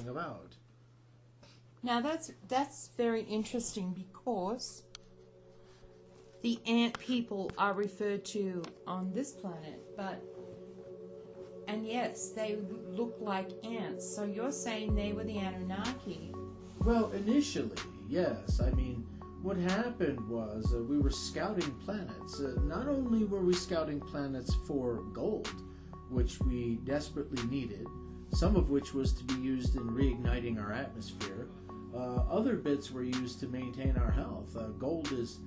About. Now that's very interesting because the ant people are referred to on this planet, and yes, they look like ants. So you're saying they were the Anunnaki? Well, initially, yes. I mean, what happened was we were scouting planets. Not only were we scouting planets for gold, which we desperately needed, some of which was to be used in reigniting our atmosphere. Other bits were used to maintain our health. Gold is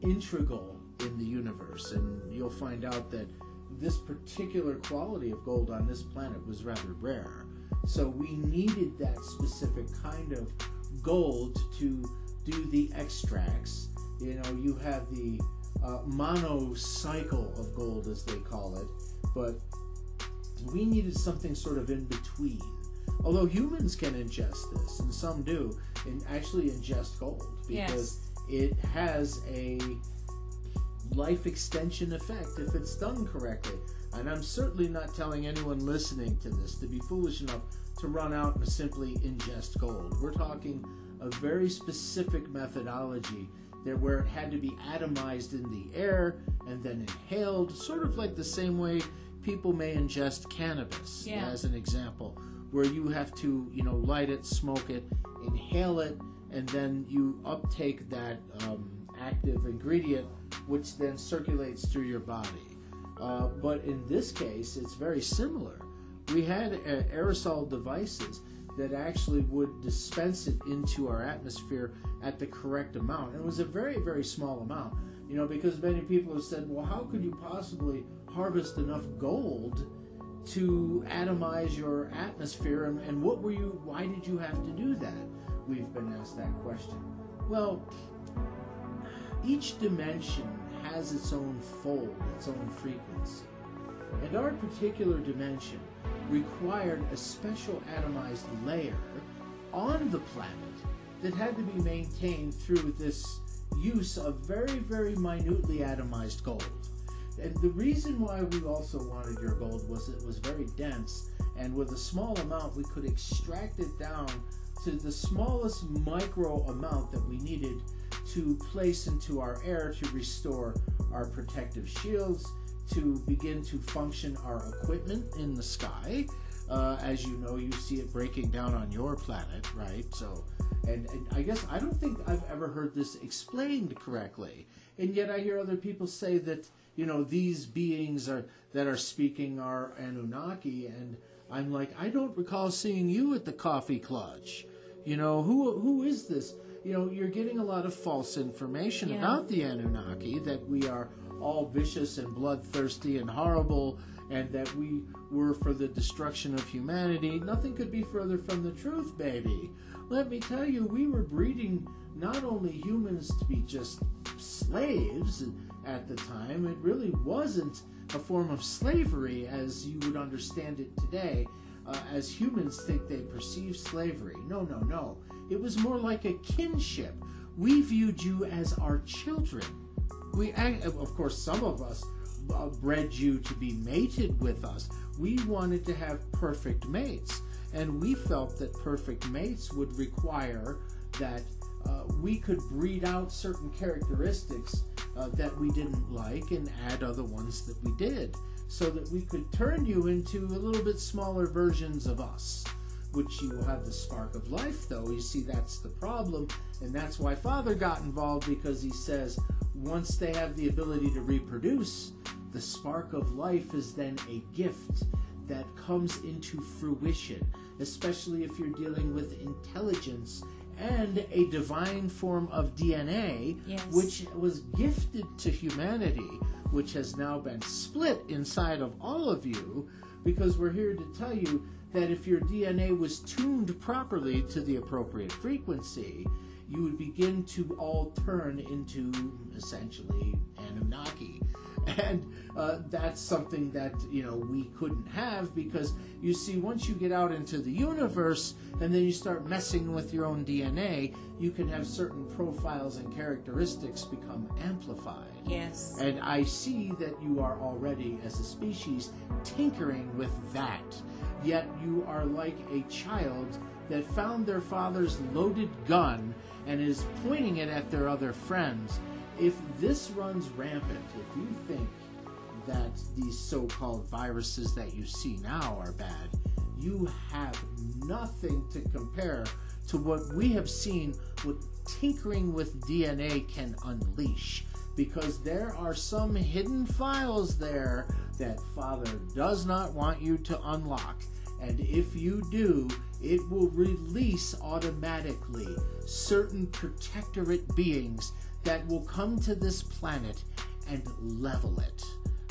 integral in the universe, and you'll find out that this particular quality of gold on this planet was rather rare. So we needed that specific kind of gold to do the extracts. You know, you have the monocycle of gold, as they call it, but we needed something sort of in between. Although humans can ingest this, and some do, and actually ingest gold, because it has a life extension effect if it's done correctly. And I'm certainly not telling anyone listening to this to be foolish enough to run out and simply ingest gold. We're talking a very specific methodology there where it had to be atomized in the air and then inhaled, sort of like the same way people may ingest cannabis, as an example, where you have to, light it, smoke it, inhale it, and then you uptake that active ingredient, which then circulates through your body. But in this case, it's very similar. We had aerosol devices that actually would dispense it into our atmosphere at the correct amount. And it was a very, very small amount, because many people have said, well, how could you possibly harvest enough gold to atomize your atmosphere, and why did you have to do that? We've been asked that question. Well, each dimension has its own fold, its own frequency. And our particular dimension required a special atomized layer on the planet that had to be maintained through this use of very, very minutely atomized gold. And the reason why we also wanted your gold was it was very dense, and with a small amount we could extract it down to the smallest micro amount that we needed to place into our air to restore our protective shields, to begin to function our equipment in the sky. As you know, you see it breaking down on your planet, right? So, and I guess I don't think I've ever heard this explained correctly, and yet I hear other people say that these beings that are speaking are Anunnaki, and I'm like, I don't recall seeing you at the coffee clutch. Who is this? You're getting a lot of false information about the Anunnaki, that we are all vicious and bloodthirsty and horrible, and that we were for the destruction of humanity. Nothing could be further from the truth, baby. Let me tell you, we were breeding not only humans to be just slaves at the time. It really wasn't a form of slavery as you would understand it today, as humans think they perceive slavery. No. It was more like a kinship. We viewed you as our children. Of course, some of us bred you to be mated with us. We wanted to have perfect mates, and we felt that perfect mates would require that we could breed out certain characteristics that we didn't like and add other ones that we did, so that we could turn you into a little bit smaller versions of us, which you will have the spark of life, though. You see, that's the problem, and that's why Father got involved, because he says once they have the ability to reproduce, the spark of life is then a gift that comes into fruition, especially if you're dealing with intelligence and a divine form of DNA, yes, which was gifted to humanity, which has now been split inside of all of you, because we're here to tell you that if your DNA was tuned properly to the appropriate frequency, you would begin to all turn into, essentially, Anunnaki. And that's something that, we couldn't have, because, you see, once you get out into the universe and then you start messing with your own DNA, you can have certain profiles and characteristics become amplified. Yes. And I see that you are already, as a species, tinkering with that. Yet you are like a child that found their father's loaded gun and is pointing it at their other friends. If this runs rampant, if you think that these so-called viruses that you see now are bad, you have nothing to compare to what we have seen what tinkering with DNA can unleash. Because there are some hidden files there that Father does not want you to unlock. And if you do, it will release automatically certain protectorate beings that will come to this planet and level it.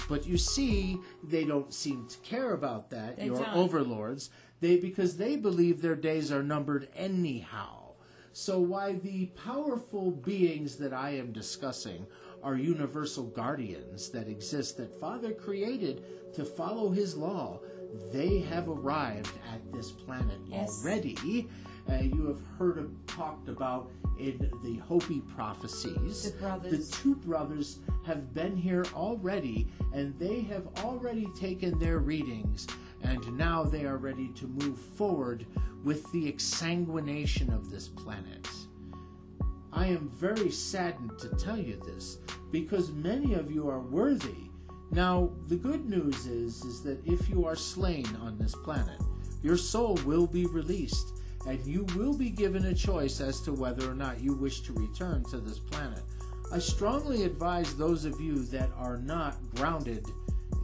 But you see, they don't seem to care about that, your overlords, because they believe their days are numbered anyhow. So why the powerful beings that I am discussing are universal guardians that exist, that Father created to follow his law, they have arrived at this planet already. You have heard talked about in the Hopi prophecies. The brothers. The two brothers have been here already, and they have already taken their readings, and now they are ready to move forward with the exsanguination of this planet. I am very saddened to tell you this, because many of you are worthy. Now, the good news is that if you are slain on this planet, your soul will be released, and you will be given a choice as to whether or not you wish to return to this planet. I strongly advise those of you that are not grounded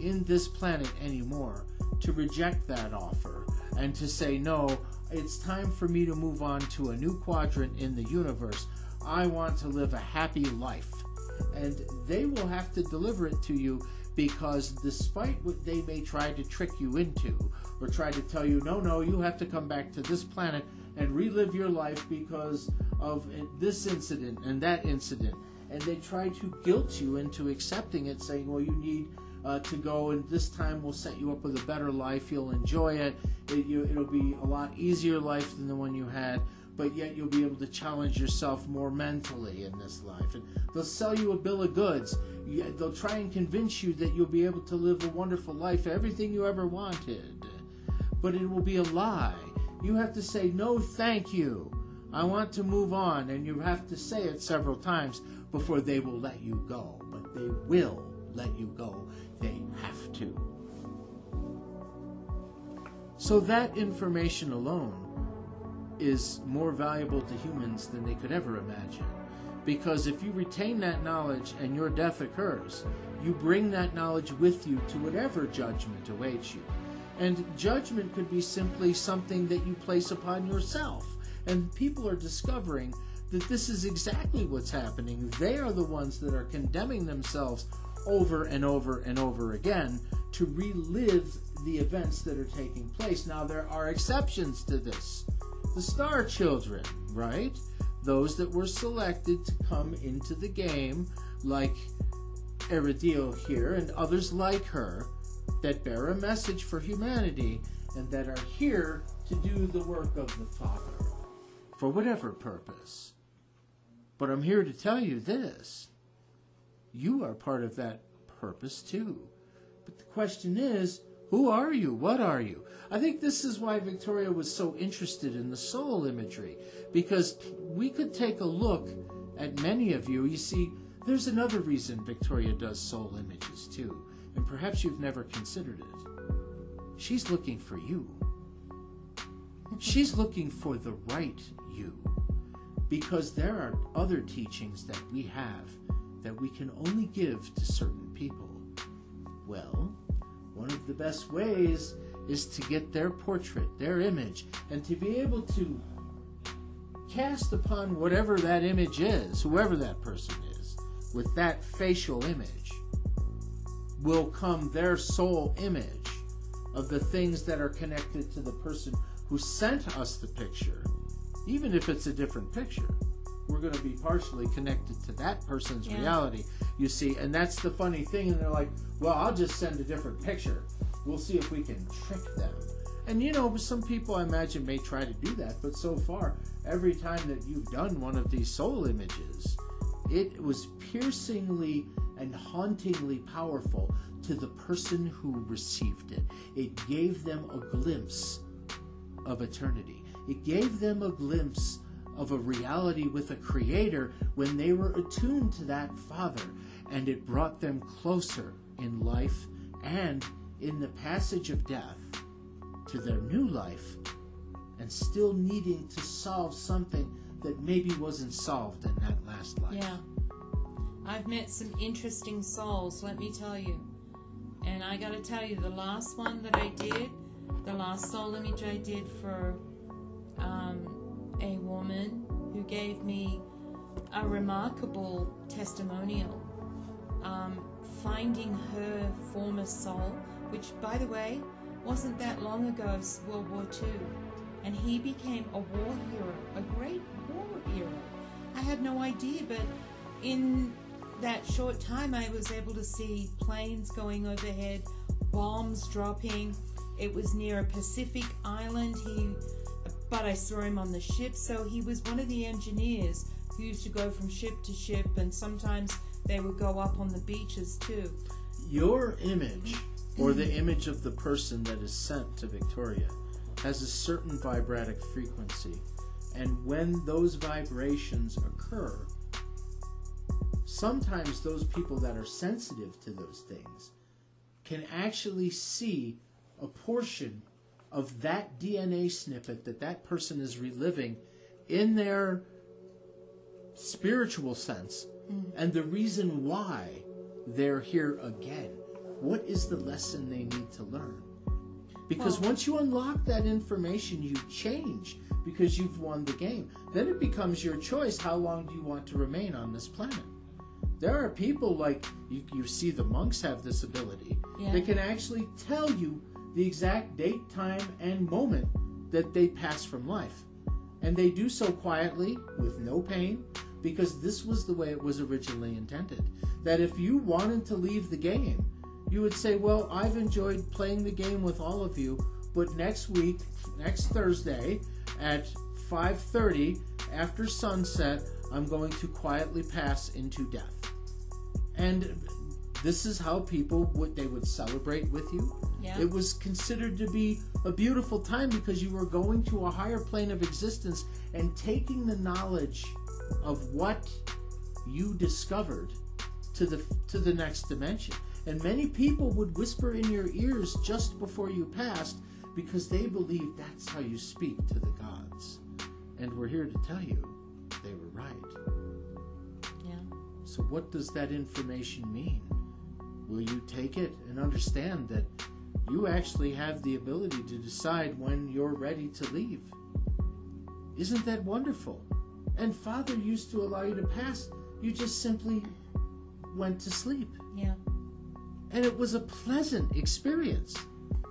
in this planet anymore to reject that offer and to say, no, it's time for me to move on to a new quadrant in the universe. I want to live a happy life. And they will have to deliver it to you, because despite what they may try to trick you into, or try to tell you, no, you have to come back to this planet and relive your life because of this incident and that incident, and they try to guilt you into accepting it, saying, well, you need to go, and this time we'll set you up with a better life, you'll enjoy it, it'll be a lot easier life than the one you had, but yet you'll be able to challenge yourself more mentally in this life. And they'll sell you a bill of goods. They'll try and convince you that you'll be able to live a wonderful life, everything you ever wanted. But it will be a lie. You have to say, no, thank you. I want to move on. And you have to say it several times before they will let you go. But they will let you go. They have to. So that information alone is more valuable to humans than they could ever imagine. Because if you retain that knowledge and your death occurs, you bring that knowledge with you to whatever judgment awaits you. And judgment could be simply something that you place upon yourself. And people are discovering that this is exactly what's happening. They are the ones that are condemning themselves over and over and over again to relive the events that are taking place. Now, there are exceptions to this. The Star Children, right? Those that were selected to come into the game, like Iridio here and others like her, that bear a message for humanity and that are here to do the work of the Father, for whatever purpose. But I'm here to tell you this. You are part of that purpose too. But the question is, who are you? What are you? I think this is why Victoria was so interested in the soul imagery, because we could take a look at many of you. You see, there's another reason Victoria does soul images too, and perhaps you've never considered it. She's looking for you. She's looking for the right you, because there are other teachings that we have that we can only give to certain people. Well, one of the best ways is to get their portrait, their image, and to be able to cast upon whatever that image is, whoever that person is, with that facial image, will come their soul image of the things that are connected to the person who sent us the picture. Even if it's a different picture, we're going to be partially connected to that person's reality, you see. And that's the funny thing. And they're like, well, I'll just send a different picture. We'll see if we can trick them. And, you know, some people, I imagine, may try to do that. But so far, every time that you've done one of these soul images, it was piercingly and hauntingly powerful to the person who received it. It gave them a glimpse of eternity. It gave them a glimpse of a reality with a creator when they were attuned to that Father, and it brought them closer in life and in the passage of death to their new life, and still needing to solve something that maybe wasn't solved in that last life. Yeah. I've met some interesting souls, let me tell you. And I got to tell you, the last one that I did, the last soul image I did for a woman who gave me a remarkable testimonial, finding her former soul, which, by the way, wasn't that long ago, World War II. And he became a war hero, a great war hero. I had no idea, but in that short time I was able to see planes going overhead, bombs dropping. It was near a Pacific island, but I saw him on the ship, so he was one of the engineers who used to go from ship to ship, and sometimes they would go up on the beaches too. Your image, or the image of the person that is sent to Victoria, has a certain vibratic frequency, and when those vibrations occur, sometimes those people that are sensitive to those things can actually see a portion of that DNA snippet that that person is reliving in their spiritual sense, and the reason why they're here again. What is the lesson they need to learn? Because once you unlock that information, you change because you've won the game. Then it becomes your choice. How long do you want to remain on this planet? There are people like, you see the monks have this ability. Yeah. They can actually tell you the exact date, time, and moment that they pass from life. And they do so quietly, with no pain, because this was the way it was originally intended. That if you wanted to leave the game, you would say, well, I've enjoyed playing the game with all of you, but next week, next Thursday, at 5:30, after sunset, I'm going to quietly pass into death. And this is how people would celebrate with you. Yeah. It was considered to be a beautiful time because you were going to a higher plane of existence and taking the knowledge of what you discovered to the next dimension. And many people would whisper in your ears just before you passed because they believe that's how you speak to the gods. And we're here to tell you they were right. Yeah. So what does that information mean? Will you take it and understand that you actually have the ability to decide when you're ready to leave? Isn't that wonderful? And Father used to allow you to pass. You just simply went to sleep. Yeah. And it was a pleasant experience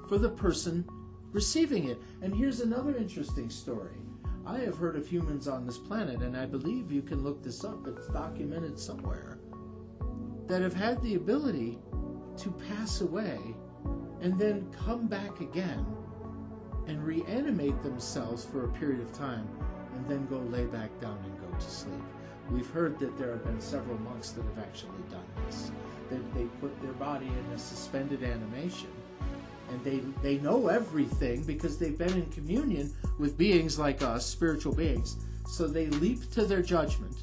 for the person receiving it. And here's another interesting story. I have heard of humans on this planet, and I believe you can look this up, it's documented somewhere, that have had the ability to pass away and then come back again and reanimate themselves for a period of time and then go lay back down and go to sleep. We've heard that there have been several monks that have actually done this. That they put their body in a suspended animation, and they know everything because they've been in communion with beings like us, spiritual beings. So they leap to their judgment.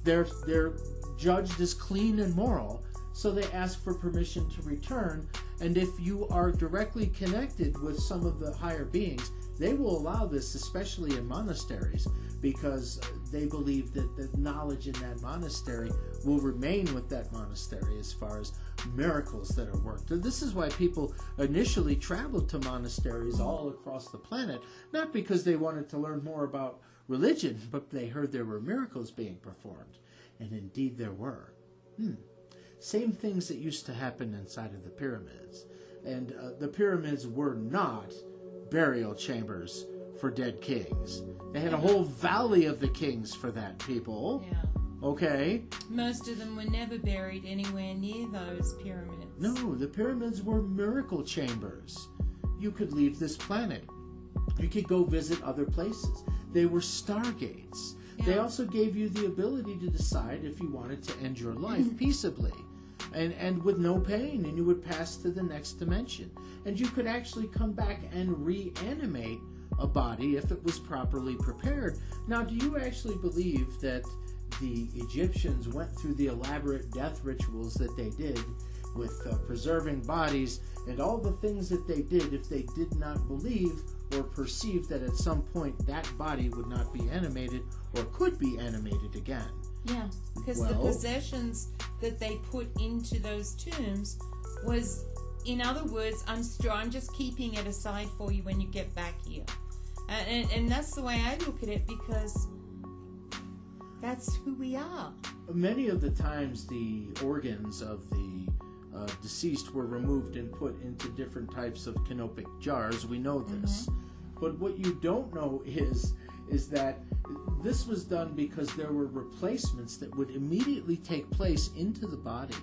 They're judged as clean and moral, so they ask for permission to return. And if you are directly connected with some of the higher beings, they will allow this, especially in monasteries, because they believe that the knowledge in that monastery will remain with that monastery as far as miracles that are worked. This is why people initially traveled to monasteries all across the planet, not because they wanted to learn more about religion, but they heard there were miracles being performed. And indeed there were. Same things that used to happen inside of the pyramids. And the pyramids were not burial chambers for dead kings. They had a whole valley of the kings for that, people. Yeah. Okay? Most of them were never buried anywhere near those pyramids. No, the pyramids were miracle chambers. You could leave this planet. You could go visit other places. They were stargates. Yeah. They also gave you the ability to decide if you wanted to end your life peaceably and with no pain, and you would pass to the next dimension. And you could actually come back and reanimate a body if it was properly prepared. Now, do you actually believe that the Egyptians went through the elaborate death rituals that they did with preserving bodies and all the things that they did if they did not believe or perceive that at some point that body would not be animated or could be animated again? Yeah, because the possessions that they put into those tombs was, in other words, I'm just keeping it aside for you when you get back here. And that's the way I look at it, because that's who we are. Many of the times the organs of the deceased were removed and put into different types of canopic jars. We know this. But what you don't know is that this was done because there were replacements that would immediately take place into the body.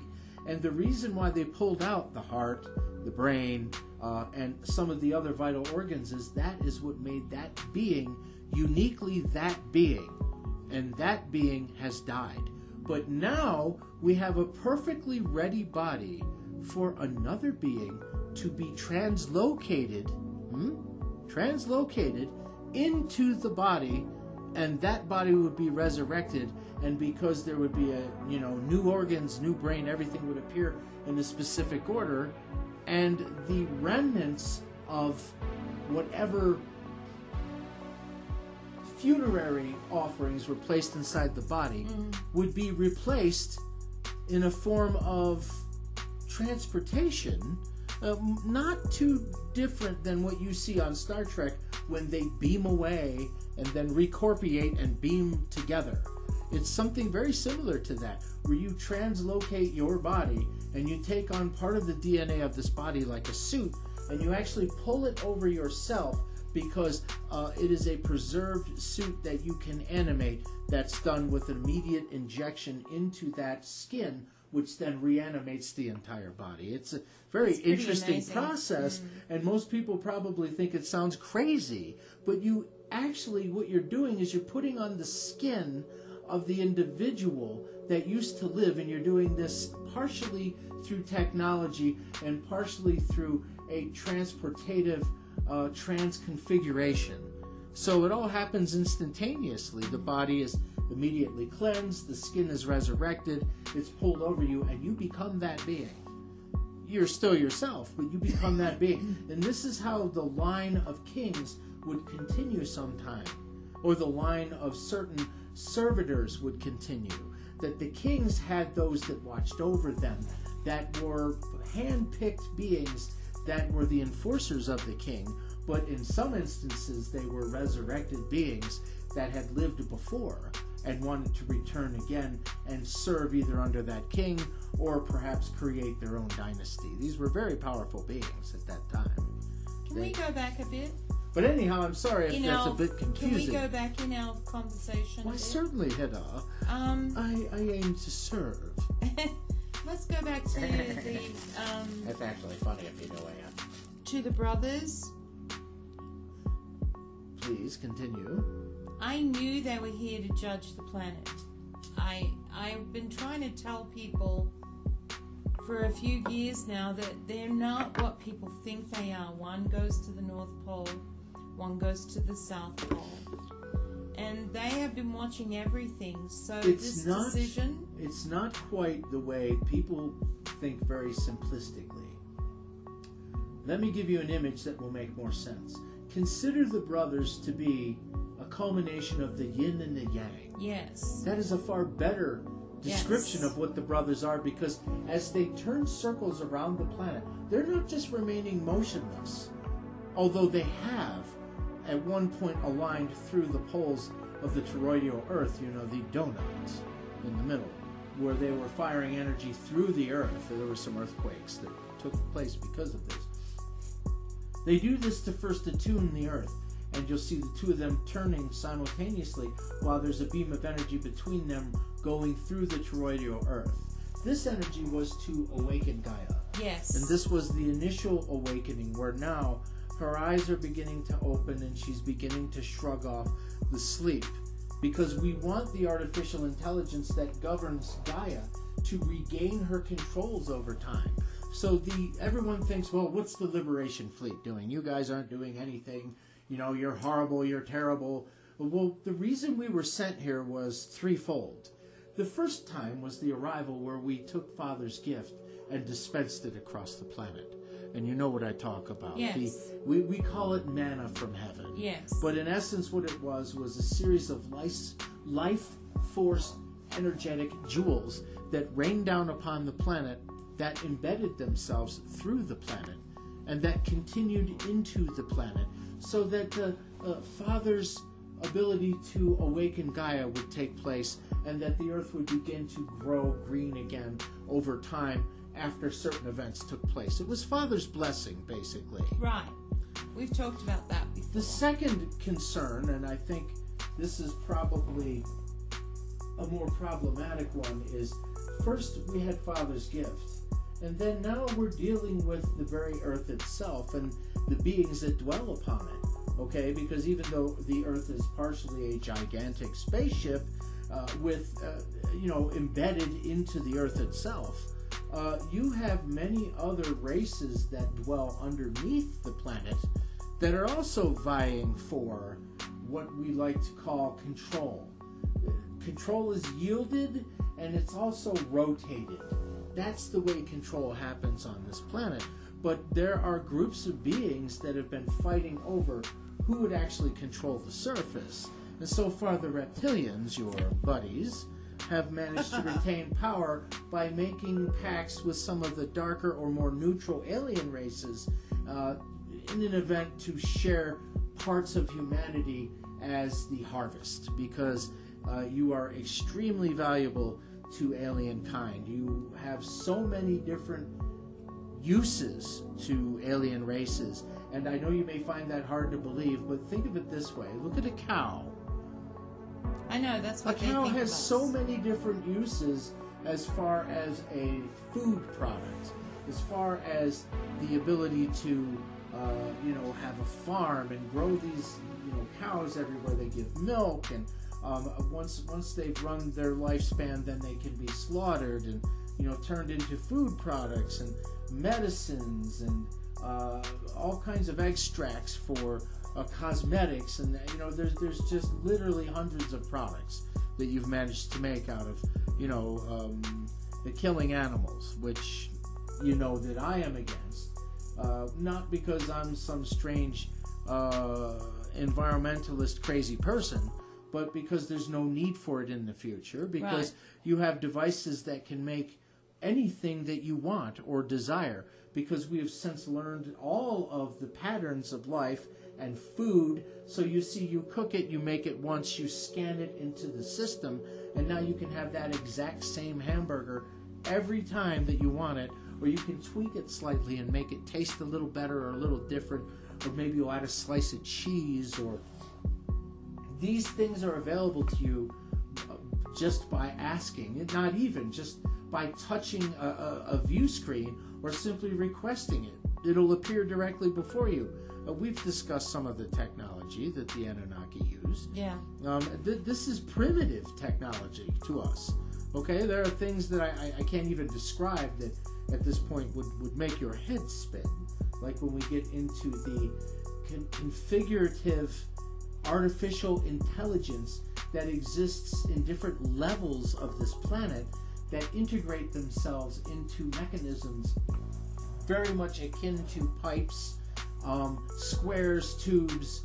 And the reason why they pulled out the heart, the brain, and some of the other vital organs is that is what made that being uniquely that being. And that being has died. But now we have a perfectly ready body for another being to be translocated into the body, and that body would be resurrected. And because there would be new organs, new brain, everything would appear in a specific order, and the remnants of whatever funerary offerings were placed inside the body would be replaced in a form of transportation, not too different than what you see on Star Trek when they beam away and then recorporate and beam together. It's something very similar to that, where you translocate your body and you take on part of the DNA of this body like a suit, and you actually pull it over yourself, because it is a preserved suit that you can animate, that's done with an immediate injection into that skin, which then reanimates the entire body. It's a very interesting process, and most people probably think it sounds crazy, but you actually, what you're doing is you're putting on the skin of the individual that used to live, and you're doing this partially through technology and partially through a transportative transconfiguration. So it all happens instantaneously. The body is immediately cleansed, the skin is resurrected, it's pulled over you, and you become that being. You're still yourself, but you become that being. And this is how the line of kings would continue sometime, or the line of certain servitors would continue. That the kings had those that watched over them, that were hand-picked beings that were the enforcers of the king, but in some instances they were resurrected beings that had lived before and wanted to return again and serve either under that king or perhaps create their own dynasty. These were very powerful beings at that time. Can we go back a bit? But anyhow, I'm sorry if that's a bit confusing. Can we go back in our conversation? Why, certainly, Hedda. I aim to serve. Let's go back to the... That's actually funny if you know I am. To the brothers. Please, continue. I knew they were here to judge the planet. I've been trying to tell people for a few years now that they're not what people think they are. One goes to the North Pole, one goes to the South Pole. And they have been watching everything. So this decision... It's not quite the way people think very simplistically. Let me give you an image that will make more sense. Consider the brothers to be a culmination of the yin and the yang. Yes. That is a far better description of what the brothers are, because as they turn circles around the planet, they're not just remaining motionless, although they have at one point aligned through the poles of the toroidal Earth, the donut in the middle, where they were firing energy through the Earth. There were some earthquakes that took place because of this. They do this to first attune the Earth, and you'll see the two of them turning simultaneously while there's a beam of energy between them going through the toroidal Earth. This energy was to awaken Gaia. Yes. And this was the initial awakening, where now her eyes are beginning to open and she's beginning to shrug off the sleep. Because we want the artificial intelligence that governs Gaia to regain her controls over time. So everyone thinks, well, what's the Liberation Fleet doing? You guys aren't doing anything. You're horrible, you're terrible. Well, the reason we were sent here was threefold. The first time was the arrival where we took Father's gift and dispensed it across the planet. And you know what I talk about. Yes. We call it manna from heaven. Yes. But in essence what it was a series of life force energetic jewels that rained down upon the planet, that embedded themselves through the planet, and that continued into the planet, so that the Father's ability to awaken Gaia would take place, and that the Earth would begin to grow green again over time after certain events took place. It was Father's blessing, basically. Right. We've talked about that before. The second concern, and I think this is probably a more problematic one, is first we had Father's gift, and then now we're dealing with the very Earth itself and the beings that dwell upon it. Okay, because even though the Earth is partially a gigantic spaceship embedded into the Earth itself, you have many other races that dwell underneath the planet that are also vying for what we like to call control. Control is yielded, and it's also rotated. That's the way control happens on this planet. But there are groups of beings that have been fighting over who would actually control the surface. And so far the reptilians, your buddies, have managed to retain power by making pacts with some of the darker or more neutral alien races in an event to share parts of humanity as the harvest, because you are extremely valuable to alien kind. You have so many different uses to alien races, and I know you may find that hard to believe, but think of it this way. Look at a cow. I know, that's what a cow has so many different uses as far as a food product, as far as the ability to have a farm and grow these cows everywhere. They give milk, and once they've run their lifespan, then they can be slaughtered and turned into food products and medicines and all kinds of extracts for cosmetics, and there's just literally hundreds of products that you've managed to make out of the killing animals, which that I am against, not because I'm some strange environmentalist crazy person, but because there's no need for it in the future, because right. You have devices that can make anything that you want or desire, because we have since learned all of the patterns of life and food. So you see, you cook it, you make it once, you scan it into the system, and now you can have that exact same hamburger every time that you want it, or you can tweak it slightly and make it taste a little better or a little different, or maybe you'll add a slice of cheese, or these things are available to you just by asking, not even just by touching a view screen or simply requesting it. It'll appear directly before you. We've discussed some of the technology that the Anunnaki use. Yeah. This is primitive technology to us. Okay, there are things that I can't even describe that at this point would make your head spin. Like when we get into the configurative artificial intelligence that exists in different levels of this planet that integrate themselves into mechanisms very much akin to pipes, squares, tubes,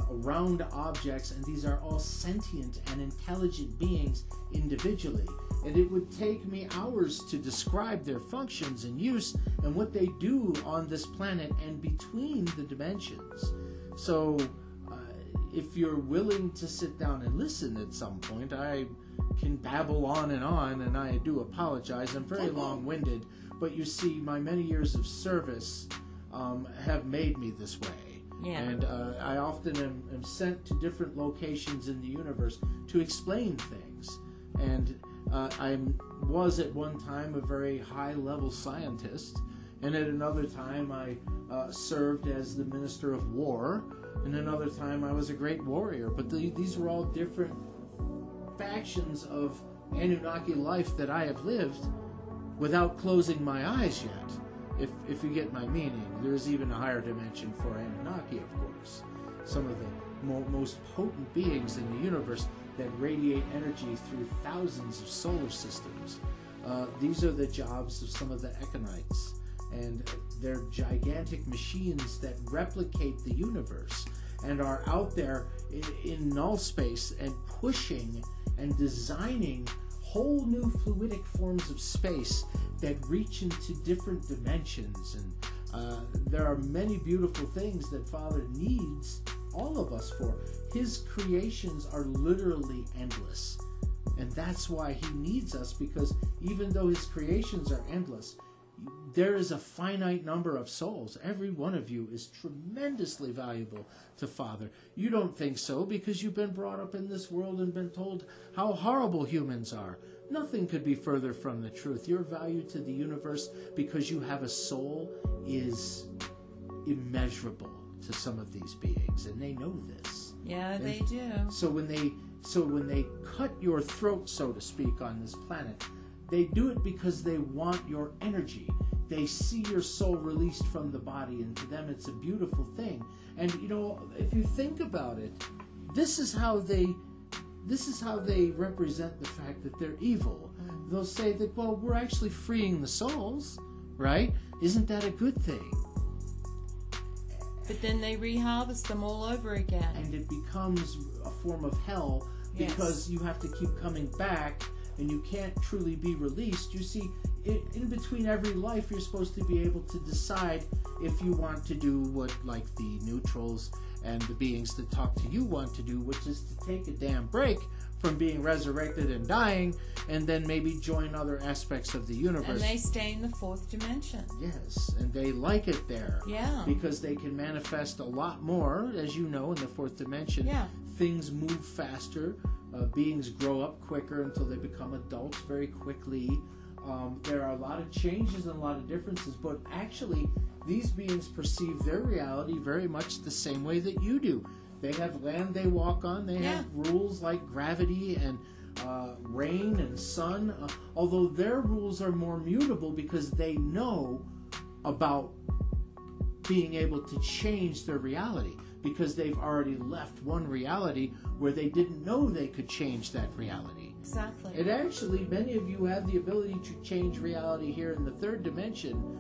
round objects, and these are all sentient and intelligent beings individually. And it would take me hours to describe their functions and use and what they do on this planet and between the dimensions. So if you're willing to sit down and listen at some point, I can babble on, and I do apologize. I'm very long-winded, but you see, my many years of service have made me this way. Yeah. And I often am sent to different locations in the universe to explain things. And I was at one time a very high-level scientist, and at another time I served as the Minister of War, and another time I was a great warrior. But these were all different factions of Anunnaki life that I have lived without closing my eyes yet. If you get my meaning, there's even a higher dimension for Anunnaki, of course. Some of the most potent beings in the universe that radiate energy through thousands of solar systems. These are the jobs of some of the Echonites, and they're gigantic machines that replicate the universe and are out there in null space and pushing and designing whole new fluidic forms of space that reach into different dimensions. And there are many beautiful things that Father needs all of us for. His creations are literally endless. And that's why he needs us, because even though his creations are endless, there is a finite number of souls. Every one of you is tremendously valuable to Father. You don't think so because you've been brought up in this world and been told how horrible humans are. Nothing could be further from the truth. Your value to the universe because you have a soul is immeasurable to some of these beings, and they know this. Yeah, they do. So when they cut your throat, so to speak, on this planet, they do it because they want your energy. They see your soul released from the body, and to them it's a beautiful thing. And you know, if you think about it, this is how they represent the fact that they're evil. They'll say that, well, we're actually freeing the souls, right? Isn't that a good thing? But then they reharvest them all over again. And it becomes a form of hell because you have to keep coming back and you can't truly be released. You see, in between every life, you're supposed to be able to decide if you want to do what, like, the neutrals and the beings that talk to you want to do, which is to take a damn break from being resurrected and dying, and then maybe join other aspects of the universe. And they stay in the fourth dimension. Yes, and they like it there. Yeah. Because they can manifest a lot more, as you know, in the fourth dimension. Yeah. Things move faster. Beings grow up quicker until they become adults very quickly. There are a lot of changes and a lot of differences, but actually these beings perceive their reality very much the same way that you do. They have land they walk on. They have rules like gravity and rain and sun, although their rules are more mutable because they know about being able to change their reality, because they've already left one reality where they didn't know they could change that reality. Exactly. And actually, many of you have the ability to change reality here in the third dimension,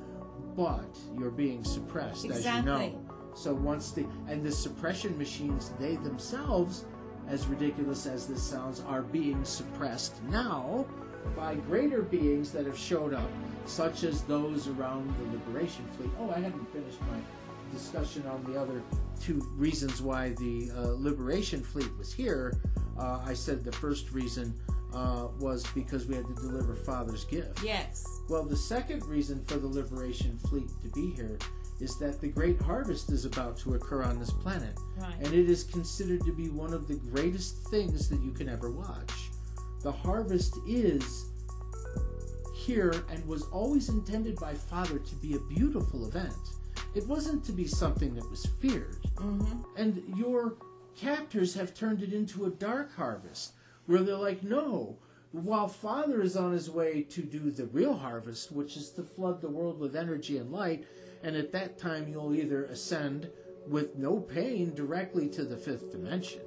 but you're being suppressed, as you know. So once the suppression machines, they themselves, as ridiculous as this sounds, are being suppressed now by greater beings that have showed up, such as those around the Liberation Fleet. Oh, I hadn't finished my discussion on the other two reasons why the Liberation Fleet was here. I said the first reason was because we had to deliver Father's gift. Yes. Well, the second reason for the Liberation Fleet to be here is that the Great Harvest is about to occur on this planet. Right. And it is considered to be one of the greatest things that you can ever watch. The harvest is here and was always intended by Father to be a beautiful event. It wasn't to be something that was feared. Mm-hmm. And your captors have turned it into a dark harvest, where they're like, no, while Father is on his way to do the real harvest, which is to flood the world with energy and light, and at that time you'll either ascend with no pain directly to the fifth dimension,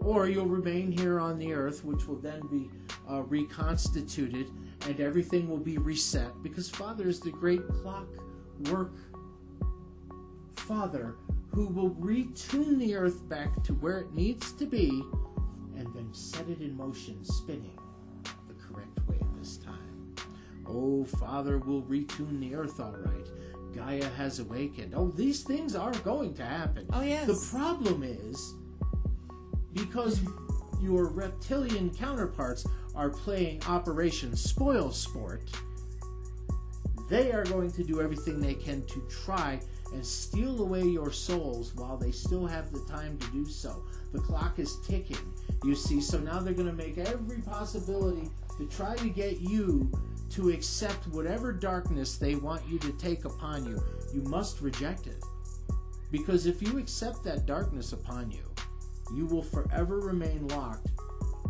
or you'll remain here on the earth, which will then be reconstituted, and everything will be reset, because Father is the great clockwork Father who will retune the earth back to where it needs to be and then set it in motion, spinning the correct way this time. Oh, Father will retune the earth all right. Gaia has awakened. Oh, these things are going to happen. Oh, yes. The problem is, because your reptilian counterparts are playing Operation Spoil Sport, they are going to do everything they can to try and steal away your souls while they still have the time to do so. The clock is ticking, you see, so now they're going to make every possibility to try to get you to accept whatever darkness they want you to take upon you. You must reject it. Because if you accept that darkness upon you, you will forever remain locked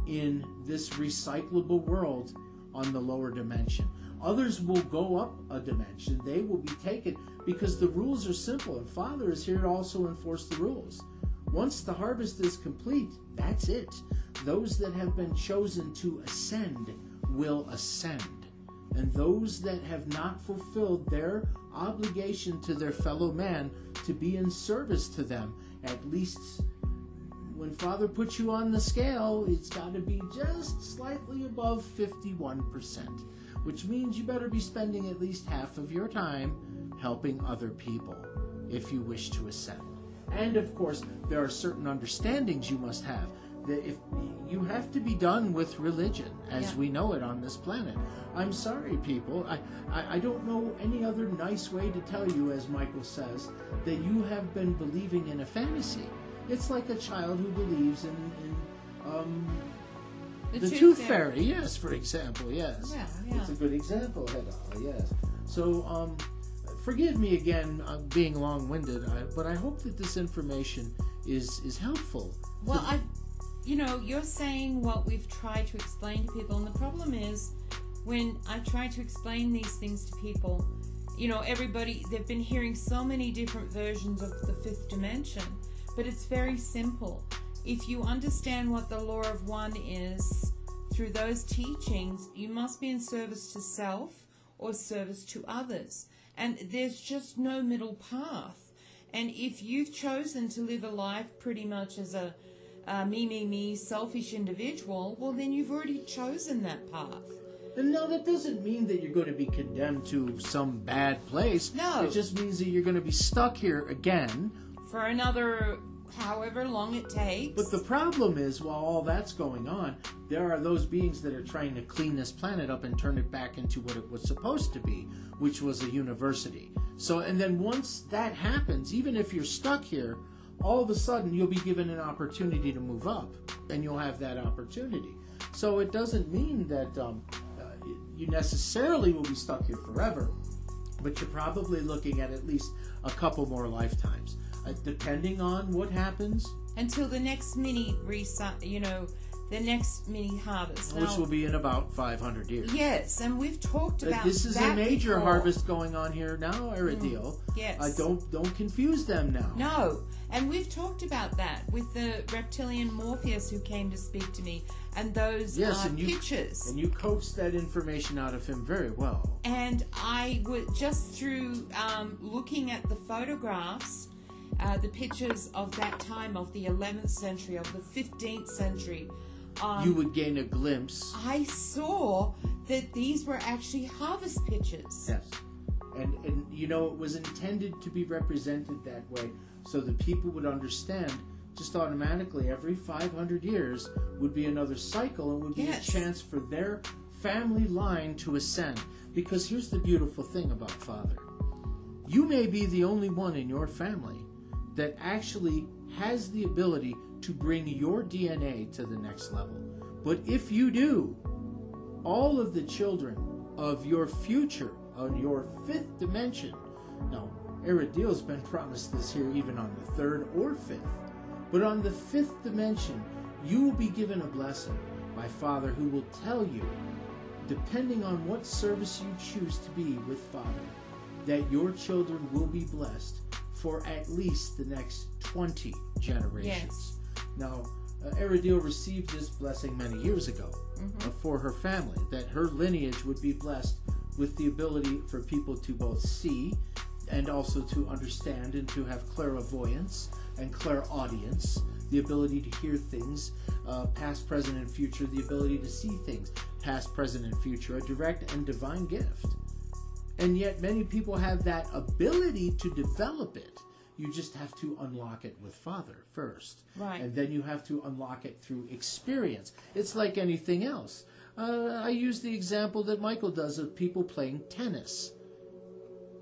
in this recyclable world on the lower dimension. Others will go up a dimension. They will be taken because the rules are simple, and Father is here to also enforce the rules. Once the harvest is complete, that's it. Those that have been chosen to ascend will ascend. And those that have not fulfilled their obligation to their fellow man to be in service to them, at least when Father puts you on the scale, it's got to be just slightly above 51%, which means you better be spending at least half of your time helping other people if you wish to ascend. And of course, there are certain understandings you must have. That if you have to be done with religion as we know it on this planet. I'm sorry, people. I don't know any other nice way to tell you, as Michael says, that you have been believing in a fantasy. It's like a child who believes in the Tooth Fairy. Yes, for example. Yes, yeah. It's a good example, Hedala. Yes. So, forgive me again being long-winded, but I hope that this information is helpful. Well, you're saying what we've tried to explain to people, and the problem is when I try to explain these things to people, everybody, they've been hearing so many different versions of the fifth dimension, but it's very simple. If you understand what the law of one is through those teachings, you must be in service to self or service to others, and there's just no middle path. And if you've chosen to live a life pretty much as a me, selfish individual, well, then you've already chosen that path. And no, that doesn't mean that you're going to be condemned to some bad place. No. It just means that you're going to be stuck here again. For another however long it takes. But the problem is, while all that's going on, there are those beings that are trying to clean this planet up and turn it back into what it was supposed to be, which was a university. So, and then once that happens, even if you're stuck here, all of a sudden you'll be given an opportunity to move up, and you'll have that opportunity. So it doesn't mean that you necessarily will be stuck here forever, but you're probably looking at least a couple more lifetimes, depending on what happens. Until the next mini the next mini harvest. Which will be in about 500 years. Yes, and we've talked about this is that a major before. Harvest going on here now, Aradil. Yes. Don't confuse them now. No, and we've talked about that with the reptilian Morpheus who came to speak to me, and those pictures. And you coaxed that information out of him very well. And I would, just through looking at the photographs, the pictures of that time, of the 11th century, of the 15th century, you would gain a glimpse. I saw that these were actually harvest pictures. Yes. And it was intended to be represented that way so that people would understand just automatically every 500 years would be another cycle and would be a chance for their family line to ascend. Because here's the beautiful thing about Father. You may be the only one in your family that actually has the ability to bring your DNA to the next level. But if you do, all of the children of your future, on your fifth dimension, now, Aradil's been promised this here even on the third or fifth, but on the fifth dimension, you will be given a blessing by Father who will tell you, depending on what service you choose to be with Father, that your children will be blessed for at least the next 20 generations. Yes. Now, Aradil received this blessing many years ago for her family, that her lineage would be blessed with the ability for people to both see and also to understand and to have clairvoyance and clairaudience, the ability to hear things, past, present, and future, the ability to see things, past, present, and future, a direct and divine gift. And yet many people have that ability to develop it. You just have to unlock it with Father first. Right. And then you have to unlock it through experience. It's like anything else. I use the example that Michael does of people playing tennis.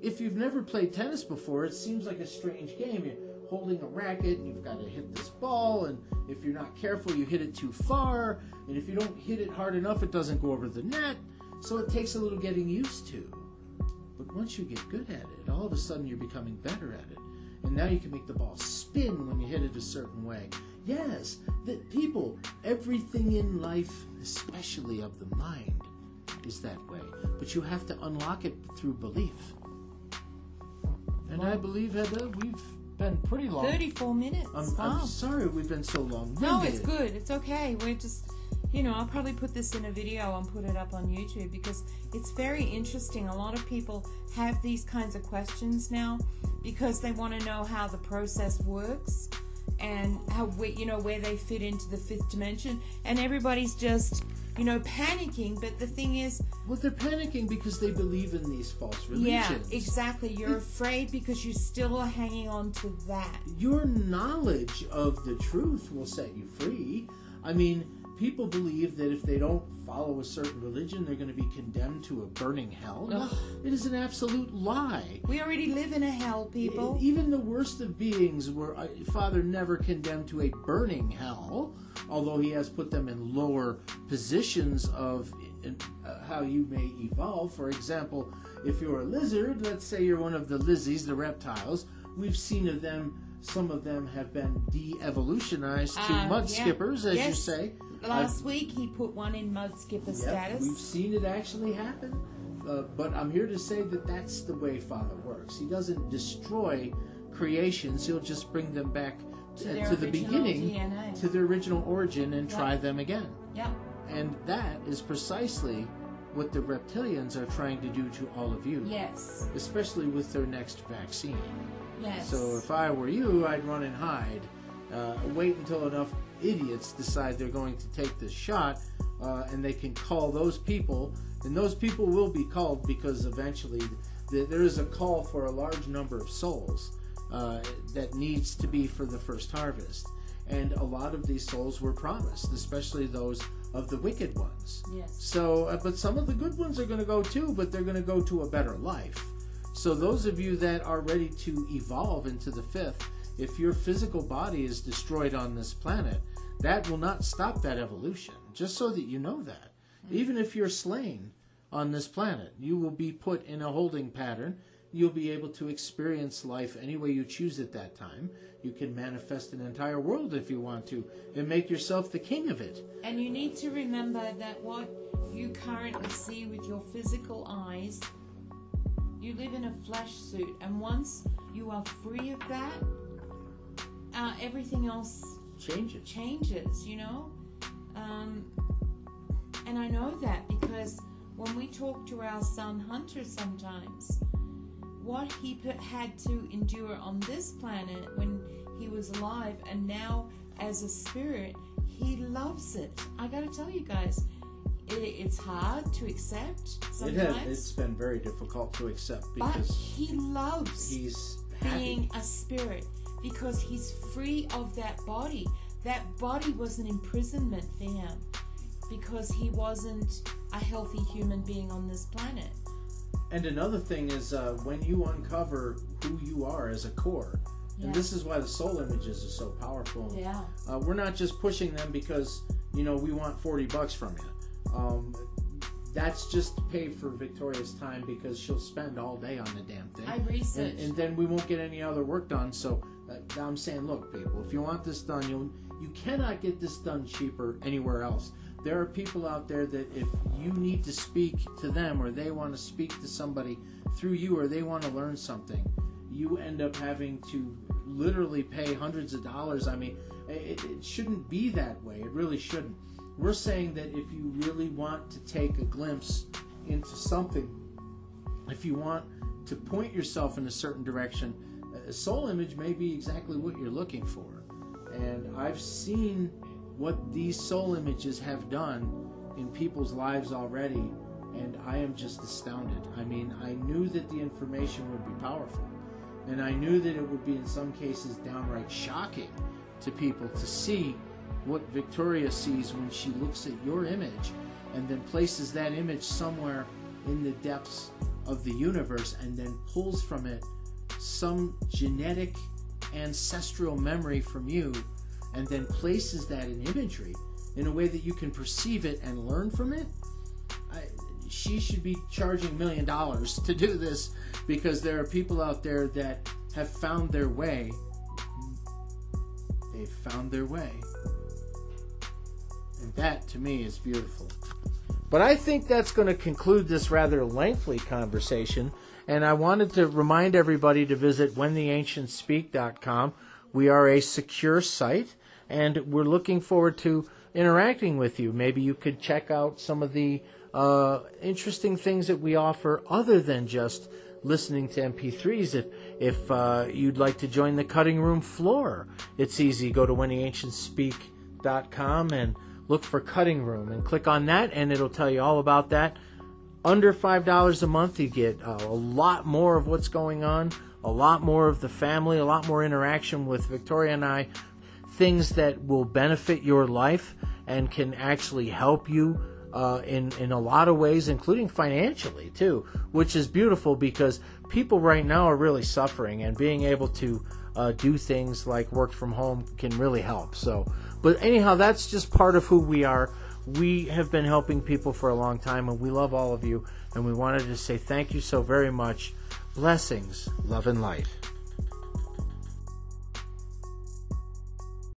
If you've never played tennis before, it seems like a strange game. You're holding a racket and you've got to hit this ball, and if you're not careful, you hit it too far, and if you don't hit it hard enough, it doesn't go over the net, so it takes a little getting used to. But once you get good at it, all of a sudden you're becoming better at it, and now you can make the ball spin when you hit it a certain way. Yes, that people, everything in life, especially of the mind, is that way, but you have to unlock it through belief. And I believe, Heather, we've been pretty long. 34 minutes. I'm sorry we've been so long. No, it's good. It's okay. We're just, I'll probably put this in a video and put it up on YouTube because it's very interesting. A lot of people have these kinds of questions now because they want to know how the process works and how, where they fit into the fifth dimension. And everybody's just, panicking. But the thing is... Well, they're panicking because they believe in these false religions. Yeah, exactly. You're afraid because you still are hanging on to that. Your knowledge of the truth will set you free. I mean, people believe that if they don't follow a certain religion, they're going to be condemned to a burning hell. No, it is an absolute lie. We already live in a hell, people. Even the worst of beings were Father never condemned to a burning hell, although he has put them in lower positions of how you may evolve. For example, if you're a lizard, let's say you're one of the lizzies, the reptiles, we've seen of them, some of them have been de-evolutionized to mud skippers, as you say. Last week he put one in mud skipper status. We've seen it actually happen. But I'm here to say that that's the way Father works. He doesn't destroy creations. He'll just bring them back to the beginning, DNA. To their original origin, and try them again. Yep. And that is precisely what the reptilians are trying to do to all of you. Yes. Especially with their next vaccine. Yes. So if I were you, I'd run and hide. Wait until enough idiots decide they're going to take this shot, and they can call those people, and those people will be called because eventually there is a call for a large number of souls that needs to be for the first harvest. And a lot of these souls were promised, especially those of the wicked ones. Yes. So, but some of the good ones are going to go too, but they're going to go to a better life. So those of you that are ready to evolve into the fifth, if your physical body is destroyed on this planet, that will not stop that evolution. Just so that you know that. Even if you're slain on this planet, you will be put in a holding pattern. You'll be able to experience life any way you choose at that time. You can manifest an entire world if you want to, and make yourself the king of it. And you need to remember that what you currently see with your physical eyes, you live in a flesh suit, and once you are free of that, everything else changes, and I know that because when we talk to our son Hunter sometimes, what he had to endure on this planet when he was alive, and now as a spirit, he loves it. I gotta tell you guys, it's hard to accept sometimes. It's been very difficult to accept because but he loves being a spirit because he's free of that body. That body was an imprisonment for him because he wasn't a healthy human being on this planet. And another thing is when you uncover who you are as a core, and this is why the soul images are so powerful. Yeah. We're not just pushing them because, we want $40 from you. That's just to pay for Victoria's time because she'll spend all day on the damn thing. I research. And then we won't get any other work done. So I'm saying, look, people, if you want this done, you cannot get this done cheaper anywhere else. There are people out there that if you need to speak to them or they want to speak to somebody through you or they want to learn something, you end up having to literally pay hundreds of dollars. I mean, it shouldn't be that way. It really shouldn't. We're saying that if you really want to take a glimpse into something, if you want to point yourself in a certain direction. A soul image may be exactly what you're looking for. And I've seen what these soul images have done in people's lives already, and I am just astounded. I mean, I knew that the information would be powerful, and I knew that it would be in some cases downright shocking to people to see what Victoria sees when she looks at your image and then places that image somewhere in the depths of the universe and then pulls from it some genetic ancestral memory from you and then places that in imagery in a way that you can perceive it and learn from it. She should be charging $1 million to do this, because there are people out there that have found their way. They've found their way. And that, to me, is beautiful. But I think that's going to conclude this rather lengthy conversation. And I wanted to remind everybody to visit whentheancientspeak.com. We are a secure site, and we're looking forward to interacting with you. Maybe you could check out some of the interesting things that we offer other than just listening to MP3s. If you'd like to join the cutting room floor, it's easy. Go to whentheancientspeak.com and look for cutting room and click on that, and it'll tell you all about that. Under $5 a month, you get a lot more of what's going on, a lot more of the family, a lot more interaction with Victoria and I, things that will benefit your life and can actually help you in a lot of ways, including financially too, which is beautiful because people right now are really suffering, and being able to do things like work from home can really help. So, but anyhow, that's just part of who we are. We have been helping people for a long time, and we love all of you, and we wanted to say thank you so very much. Blessings, love, and light.